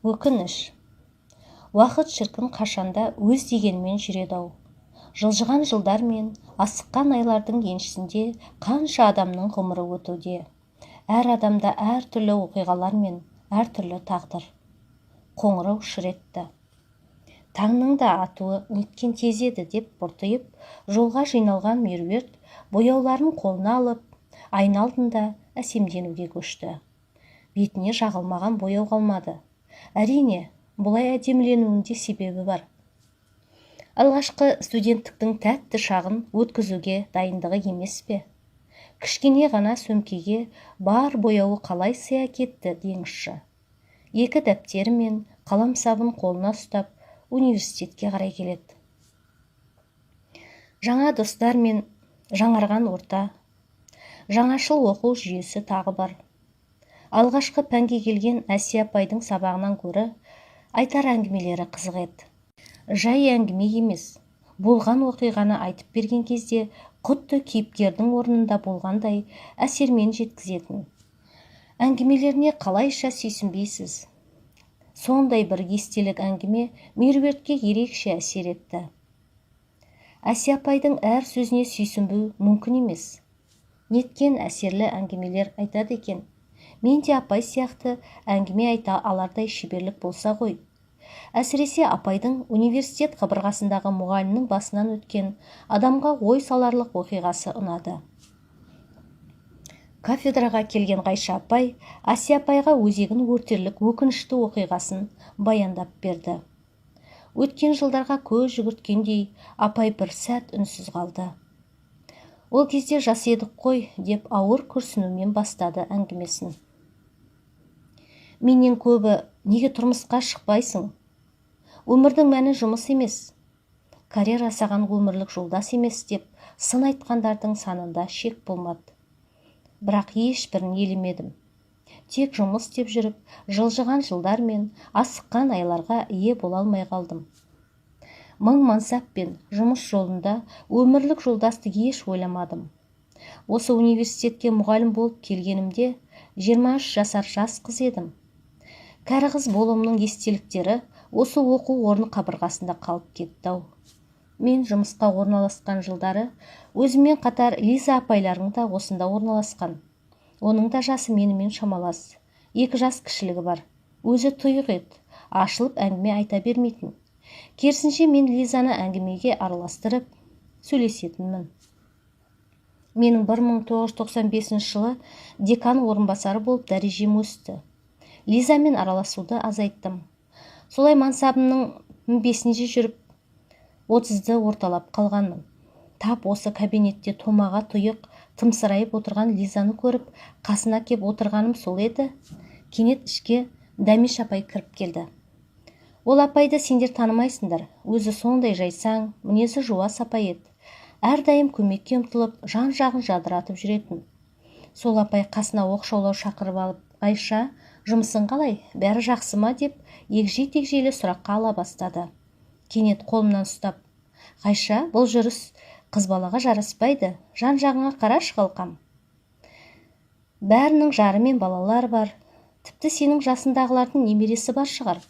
Өкініш. Уақыт шіркін қашанда өз дегенмен жүреді-ау. Жылжыған жылдар мен асыққан айлардың еншісінде қанша адамның ғұмыры өтуде. Әр адамда әр түрлі оқиғалар мен әр түрлі тағдыр. Қоңырау шыр етті. Таңның да атуы неткен тез еді деп бұртиып, жолға жиналған меруерт бояуларын қолына алып, айна алдында әсемденуге көшті. Бетіне жағылмаған бояу қалмады. Әрине, бұлай әдеміленуінде себебі бар. Алғашқы студенттіктің тәтті шағын өткізуге дайындығы емес пе? Кішкене ғана сөмкеге бар бояуы қалай сыя кетті деңізші. Екі дәптері мен қаламсабын қолына ұстап, университетке қарай келеді. Жаңа достар мен жаңарған орта, жаңашыл оқу жүйесі тағы бар. Алғашқы пәнге келген Әсия апайдың сабағынан көрі айтар әңгімелері қызық еді. Жай әңгіме емес, болған оқиғаны айтып берген кезде құтты кейіпкердің орнында болғандай әсермен жеткізетін. Әңгімелеріне қалайша сүйсінбейсіз. Сондай бір естелік әңгіме меруертке ерекше әсер етті. Әсия апайдың әр сөзіне сүйсінбеу мүмкін емес. Неткен әсерлі әңгімелер айтады екен. Мен де апай сияқты әңгіме айта алардай шеберлік болса ғой. Әсіресе апайдың университет қабырғасындағы мұғалімнің басынан өткен адамға ой саларлық оқиғасы ұнады. Кафедраға келген Ғайша апай Әсия апайға өзегін өртерлік өкінішті оқиғасын баяндап берді. Өткен жылдарға көз жүгірткендей апай бір сәт үнсіз қалды. Ол кезде жас едік қой деп ауыр күрсінумен бастады әңгімесін. Менен көбі неге тұрмысқа шықпайсың? Өмірдің мәні жұмыс емес, карьера саған өмірлік жолдас емес деп сын айтқандардың санында шек болмады. Бірақ ешбірін елемедім. Тек жұмыс деп жүріп, жылжыған жылдар мен асыққан айларға ие бола алмай қалдым. Мың мансап пен жұмыс жолында өмірлік жолдасты еш ойламадым. Осы университетке мұғалім болып келгенімде 23 жасар жас қыз едім. Кәрі қыз болуымның естеліктері осы оқу орны қабырғасында қалып кетті-ау. Мен жұмысқа орналасқан жылдары өзімен қатар Лиза апайларың да осында орналасқан. Оның да жасы менімен шамалас. 2 жас кішілігі бар. Өзі тұйық еді, ашылып әңгіме айта бермейтін. Керісінше мен Лизаны әңгімеге араластырып сөйлесетінмін. Менің 1995 жылы декан орынбасары болып дәрежем өсті. Лизамен араласуды азайттым. Солай мансабымның 5-ші жүріп 30-ды орталап қалғанмын. Тап осы кабинетте томаға тұйық тымсырайып отырған Лизаны көріп, қасына кеп отырғаным сол еді. Кенет ішке Дәмеш апай кіріп келді. Ол апайды сендер танымайсыңдар. Өзі сондай жайсаң, мінезі жуас апай еді. Әрдайым көмекке ұмтылып, жан-жағын жадыратып жүретін. Сол апай қасына оқшаулау шақырып алып, Айша, жұмысың қалай, бәрі жақсы ма деп егжей-тегжейлі сұраққа ала бастады. Кенет қолымнан ұстап, Айша, бұл жүріс қыз балаға жараспайды, жан-жағыңа қарашы қалқам. Бәрінің жары мен балалар бар, тіпті сенің жасындағылардың немересі бар шығар.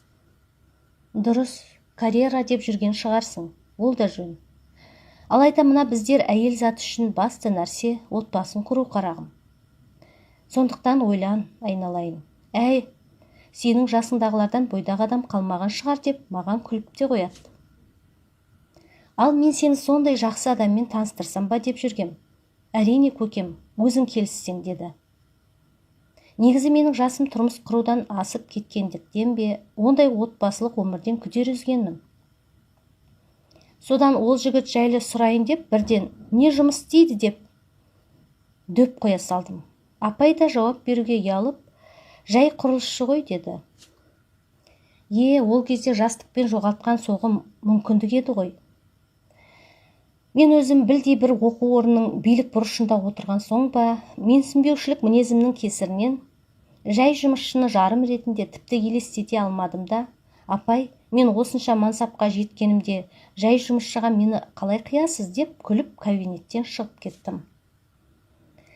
Дұрыс, карьера деп жүрген шығарсың, ол да жөн. Алайда мына біздер әйел заты үшін басты нәрсе отбасын құру қарағым. Сондықтан ойлан, айналайын. Әй, сенің жасыңдағылардан бойдағы адам қалмаған шығар деп маған күліп те қояды. Ал мен сені сондай жақсы адаммен таныстырсам ба деп жүргем. Әрине көкем, өзің келіссең деді. Негізі менің жасым тұрмыс құрудан асып кеткендіктен бе, ондай отбасылық өмірден күдер үзгенмін. Содан ол жігіт жайлы сұрайын деп бірден не жұмыс істейді деп дөп қоя салдым. Апай да жауап беруге ұялып, жай құрылысшы ғой деді. Ол кезде жастықпен жоғалтқан соғым мүмкіндік еді ғой. Мен өзім білдей бір оқу орнының билік бұрышында отырған соң ба, менсінбеушілік мінезімнің кесірінен жай жұмысшыны жарым ретінде тіпті елестете алмадым да, апай, мен осынша мансапқа жеткенімде жай жұмысшыға мені қалай қиясыз деп күліп кабинеттен шығып кеттім.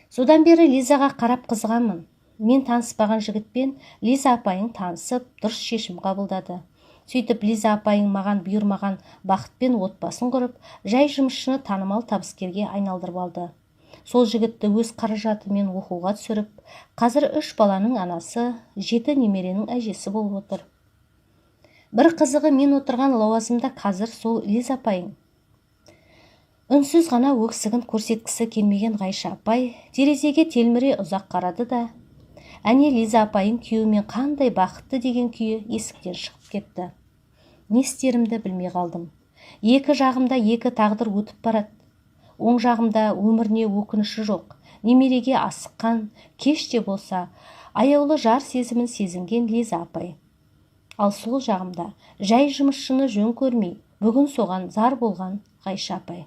Содан бері Лизаға қарап қызғанмын. мен таныспаған жігітпен Лиза апайың танысып, дұрыс шешім қабылдады. Сөйтіп Лиза апайың маған бұйырмаған бақытпен отбасын құрып, жай жұмысшыны танымал табыскерге айналдырып алды. Сол жігітті өз қаражатымен оқуға түсіріп, қазір 3 баланың анасы, 7 немеренің әжесі болып отыр. Бір қызығы, мен отырған лауазымда қазір сол Лиза апайың. Үнсіз ғана өксігін көрсеткісі келмеген Ғайша апай терезеге телміре ұзақ қарады да, әне Лиза апайың күйеуімен қандай бақытты деген күйі есіктен шығып кетті. Не істерімді білмей қалдым. Екі жағымда екі тағдыр өтіп барады. Оң жағымда өміріне өкініші жоқ, немереге асыққан, кеш те болса, аяулы жар сезімін сезінген Лиза апай. Ал сол жағымда жай жұмысшыны жөн көрмей, бүгін соған зар болған Ғайша апай.